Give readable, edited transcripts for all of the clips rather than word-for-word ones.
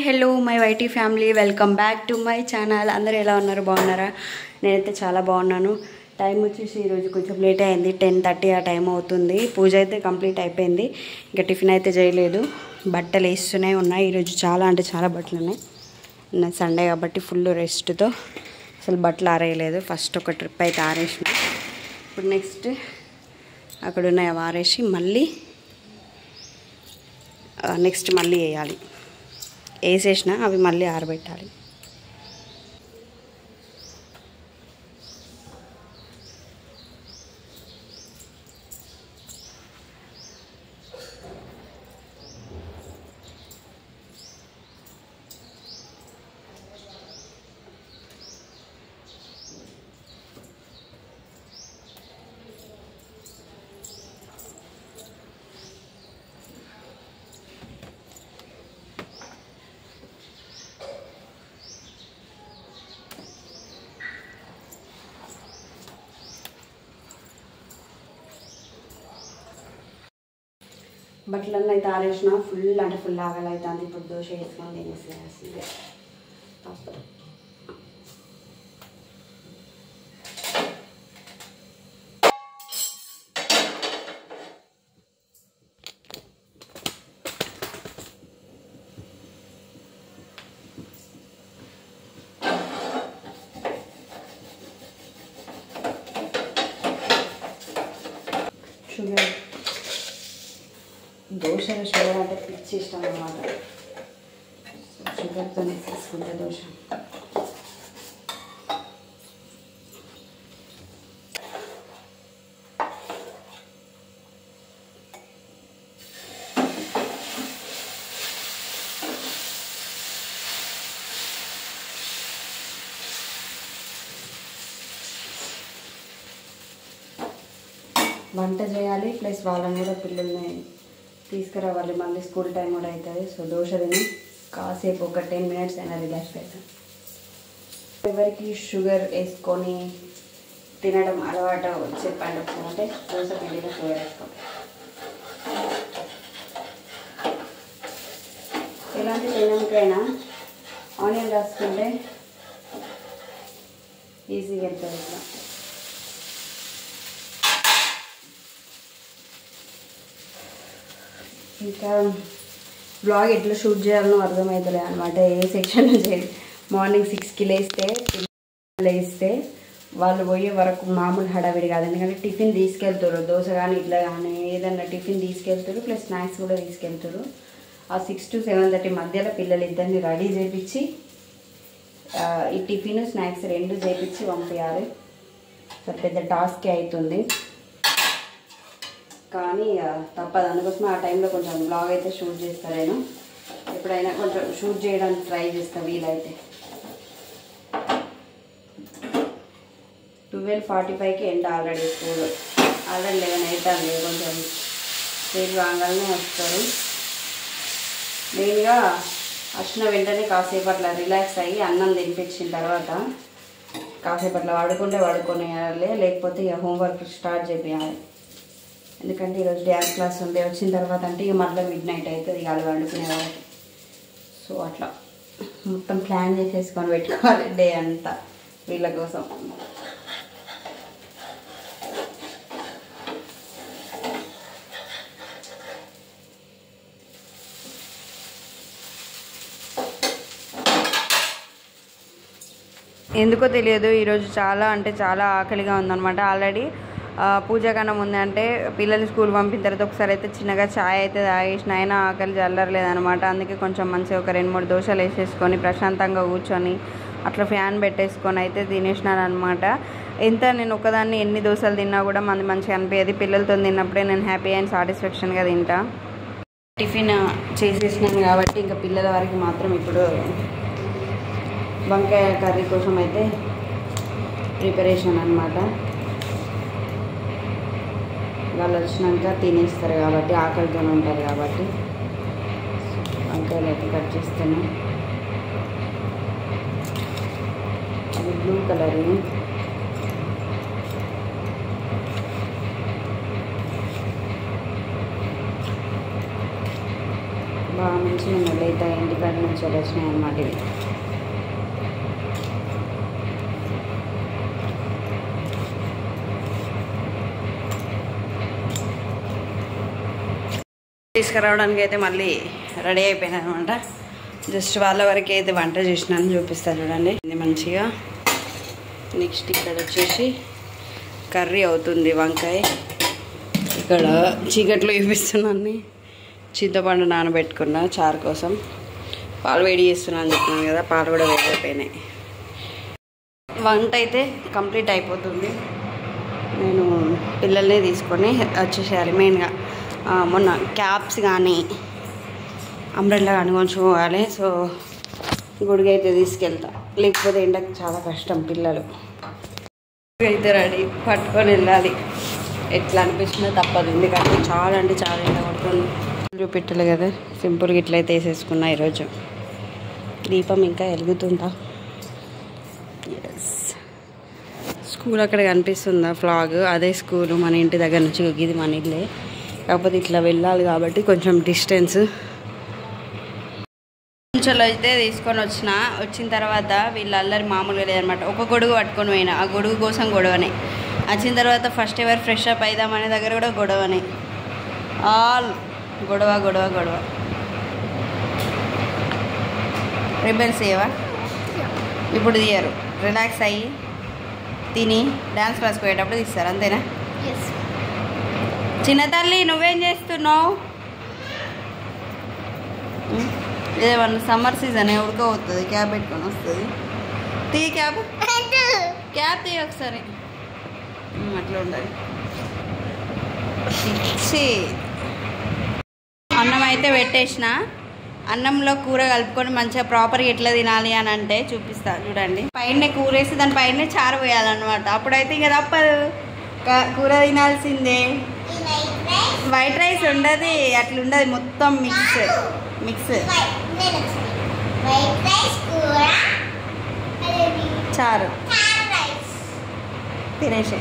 Hello my YT family, welcome back to my channel. అందరూ ఎలా ఉన్నారు? బాగున్నారా? నేనైతే చాలా బాగున్నాను. టైం వచ్చేసి ఈరోజు కొంచెం లేట్ అయింది, 10:30 ఆ టైం అవుతుంది. పూజ అయితే కంప్లీట్ అయిపోయింది. ఇంకా టిఫిన్ అయితే చేయలేదు. బట్టలు వేస్తూనే ఉన్నాయి. ఈరోజు చాలా అంటే చాలా బట్టలు ఉన్నాయి. సండే కాబట్టి ఫుల్ రెస్ట్తో అసలు బట్టలు ఆరేయలేదు. ఫస్ట్ ఒక ట్రిప్ అయితే ఆరేసిన. ఇప్పుడు నెక్స్ట్ అక్కడ ఉన్నాయి అవి ఆరేసి మళ్ళీ నెక్స్ట్ మళ్ళీ వేయాలి. వేసేసిన అవి మళ్ళీ ఆరబెట్టాలి. బట్టలన్నీ అయితే ఆరేసిన. ఫుల్ అంటే ఫుల్ ఆగలి అవుతుంది. ఇప్పుడు దోశ వేసుకొని తినేసేయాల్సిందే తప్పదు. షుగర్ దోశలో షుగర్ అంటే పిచ్చి ఇష్టం అన్నమాట. షుగర్తోనే తీసుకుంటే దోశ. వంట చేయాలి, ప్లస్ వాళ్ళని కూడా పిల్లల్ని తీసుకురావాలి. మళ్ళీ స్కూల్ టైం కూడా అవుతుంది. సో దోశ తిని కాసేపు ఒక 10 minutes అయినా రిలాక్స్ అవుతాం. ఎవరికి షుగర్ వేసుకొని తినడం అలవాటు చెప్పండి అంటే దోశ పిండిలో షుగర్ వేసుకోండి. ఎలాంటి తినడానికైనా ఆనియన్ రాసుకుంటే ఈజీగా వెళ్తుంది ఇట్లా. ఇంకా బ్లాగ్ ఎట్లా షూట్ చేయాలనో అర్థమవుతలే అనమాట. ఏ సెక్షన్లో చేయాలి. మార్నింగ్ 6కి లేస్తే వాళ్ళు పోయే వరకు మామూలు హడావిడి కాదు. ఎందుకంటే టిఫిన్ తీసుకెళ్తారు, దోశ కానీ ఇట్లా కానీ ఏదన్నా టిఫిన్ తీసుకెళ్తారు, ప్లస్ స్నాక్స్ కూడా తీసుకెళ్తారు. ఆ 6 to 7:30 మధ్యలో పిల్లలు ఇద్దరిని రెడీ చేయించి ఈ టిఫిన్ స్నాక్స్ 2 చేయించి పంపించాలి. సో పెద్ద టాస్కే అవుతుంది, కానీ తప్పదు. అందుకోసం ఆ టైంలో కొంచెం బ్లాగ్ అయితే షూట్ చేస్తాను నేను. ఎప్పుడైనా కొంచెం షూట్ చేయడానికి ట్రై చేస్తాను వీలైతే. 12:45కి ఎండ్ ఆల్రెడీ స్కూల్. ఆల్రెడీ 11 అవుతుంది. కొంచెం స్కూల్ రాగానే వస్తారు. మెయిన్గా వచ్చిన వెంటనే కాసేపు అట్లా రిలాక్స్ అయ్యి అన్నం తినిపించిన తర్వాత కాసేపు అట్లా పడుకునేయాలి, లేకపోతే ఇక హోంవర్క్ స్టార్ట్ చేయాలి. ఎందుకంటే ఈరోజు డ్యాన్స్ క్లాస్ ఉంది. వచ్చిన తర్వాత అంటే ఇక మళ్ళీ మిడ్నైట్ అవుతుంది ఇక వాళ్ళు వండుకునే వాళ్ళకి. సో అట్లా మొత్తం ప్లాన్ చేసేసుకొని పెట్టుకోవాలి డే అంతా వీళ్ళ కోసం. ఎందుకో తెలియదు ఈరోజు చాలా అంటే చాలా ఆకలిగా ఉందన్నమాట. ఆల్రెడీ పూజా కన్నా ముందే అంటే పిల్లలు స్కూల్ పంపిన తర్వాత ఒకసారి అయితే చిన్నగా ఛాయ్ అయితే తాగేసిన, అయినా ఆకలి చల్లరలేదనమాట. అందుకే కొంచెం మంచిగా ఒక 2-3 దోశలు వేసేసుకొని ప్రశాంతంగా కూర్చొని అట్లా ఫ్యాన్ పెట్టేసుకొని అయితే తినేసినాను అనమాట. ఎంత నేను ఒకదాన్ని ఎన్ని దోశలు తిన్నా కూడా మంచిగా అనిపించేది. పిల్లలతో తిన్నప్పుడే నేను హ్యాపీ అండ్ సాటిస్ఫాక్షన్గా తింటా. టిఫిన్ చేసేసినాను కాబట్టి ఇంకా పిల్లల వరకు మాత్రం ఇప్పుడు వంకాయ కర్రీ కోసం అయితే ప్రిపరేషన్ అనమాట. వాళ్ళు వచ్చినాక తినేస్తారు కాబట్టి ఆకలితో ఉంటారు కాబట్టి వంకాయలు అయితే కట్ చేస్తాను. అది బ్లూ కలర్, బాగా మంచిగా ఉన్నాయి. అయితే ఇంటికాడ నుంచి వచ్చినాయి అన్నమాట ఇవి. తీసుకురావడానికి అయితే మళ్ళీ రెడీ అయిపోయినా అనమాట. జస్ట్ వాళ్ళ వరకు అయితే వంట చేసినాను చూపిస్తాను చూడండి. ఇది మంచిగా. నెక్స్ట్ ఇక్కడ వచ్చేసి కర్రీ అవుతుంది వంకాయ. ఇక్కడ చీకట్లో చూపిస్తున్నాను. చింతపండు నానబెట్టుకున్నా చారు కోసం. పాలు వేడి చేస్తున్నాను అని చెప్తున్నాను కదా, పాలు కూడా వేడి అయిపోయినాయి. వంట అయితే కంప్లీట్ అయిపోతుంది. నేను పిల్లల్ని తీసుకొని వచ్చేసేయాలి. మెయిన్గా మొన్న క్యాప్స్ కానీ అంబ్రెల్లా కానీ కొంచుకోవాలి. సో గుడికి అయితే తీసుకెళ్తా, లేకపోతే ఎండకు చాలా కష్టం. పిల్లలు అయితే రెడీ పట్టుకొని వెళ్ళాలి. ఎట్లా అనిపిస్తుందో తప్పదు, ఎందుకంటే చాలా అంటే చాలా ఎండ పడుతుంది. చూపెట్టలే కదా, సింపుల్గా ఇట్లయితే వేసేసుకున్నా. ఈరోజు దీపం ఇంకా వెలుగుతుందా? ఎస్, స్కూల్ అక్కడ కనిపిస్తుందా ఫ్లాగ్? అదే స్కూలు. మన ఇంటి దగ్గర నుంచి ఇది మన ఇల్లే, కాకపోతే ఇట్లా వెళ్ళాలి కాబట్టి కొంచెం డిస్టెన్స్. కొంచెంలో అయితే తీసుకొని వచ్చిన తర్వాత వీళ్ళు అల్లరి మామూలుగా లేదనమాట. ఒక గొడుగు పట్టుకొని పోయినా, ఆ గొడుగు కోసం గొడవనే. వచ్చిన తర్వాత ఫస్ట్ ఎవరు ఫ్రెష్ అప్ అయిదామనే దగ్గర కూడా గొడవనే. ఆల్ గొడవ గొడవ గొడవ. రిబన్స్ ఏవా ఇప్పుడు తీయరు, రిలాక్స్ అయ్యి తిని డ్యాన్స్ క్లాస్కి పోయేటప్పుడు తీస్తారు, అంతేనా? చిన్న తల్లి నువ్వేం చేస్తున్నావు? ఏమన్నా సమ్మర్ సీజన్ ఉడకపోతుంది, క్యాబ్ పెట్టుకొని వస్తుంది. తీ క్యాబ్ తీ ఒకసారి. అట్లా ఉండాలి. అన్నం అయితే పెట్టేసిన. అన్నంలో కూర కలుపుకొని మంచిగా ప్రాపర్గా ఎట్లా తినాలి అని అంటే చూపిస్తా చూడండి. పైన కూర వేసి దాని పైన చారు పోయాలన్నమాట. అప్పుడైతే ఇంకా తప్పదు, కూర తినాల్సిందే. వైట్ రైస్ ఉండదు, అట్లా ఉండదు, మొత్తం మిక్స్ చారు తినేసే.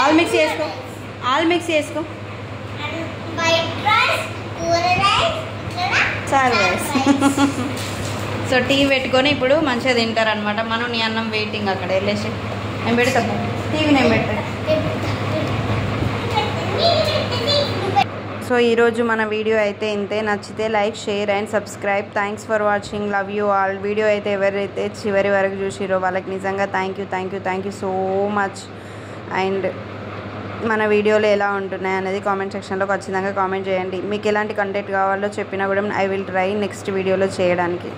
ఆల్ మిక్స్ చేసుకో చారు రైస్. సో టీ పెట్టుకొని ఇప్పుడు మంచిగా తింటారనమాట. మనం నీ అన్నం వెయిటింగ్ అక్కడ వెళ్ళేసి నేను పెడతాను టీవీ నేను పెడతాను. సో ఈరోజు మన వీడియో అయితే ఇంతే. నచ్చితే like, share and subscribe. Thanks for watching. Love you all. Video అయితే ఎవరైతే చివరి వరకు చూసిరో వాళ్ళకి నిజంగా thank you so much. And మన వీడియోలు ఎలా ఉంటున్నాయి అనేది కామెంట్ సెక్షన్లో ఖచ్చితంగా కామెంట్ చేయండి. మీకు ఎలాంటి కంటెంట్ కావాలో చెప్పినా కూడా ఐ విల్ ట్రై నెక్స్ట్ వీడియోలో చేయడానికి.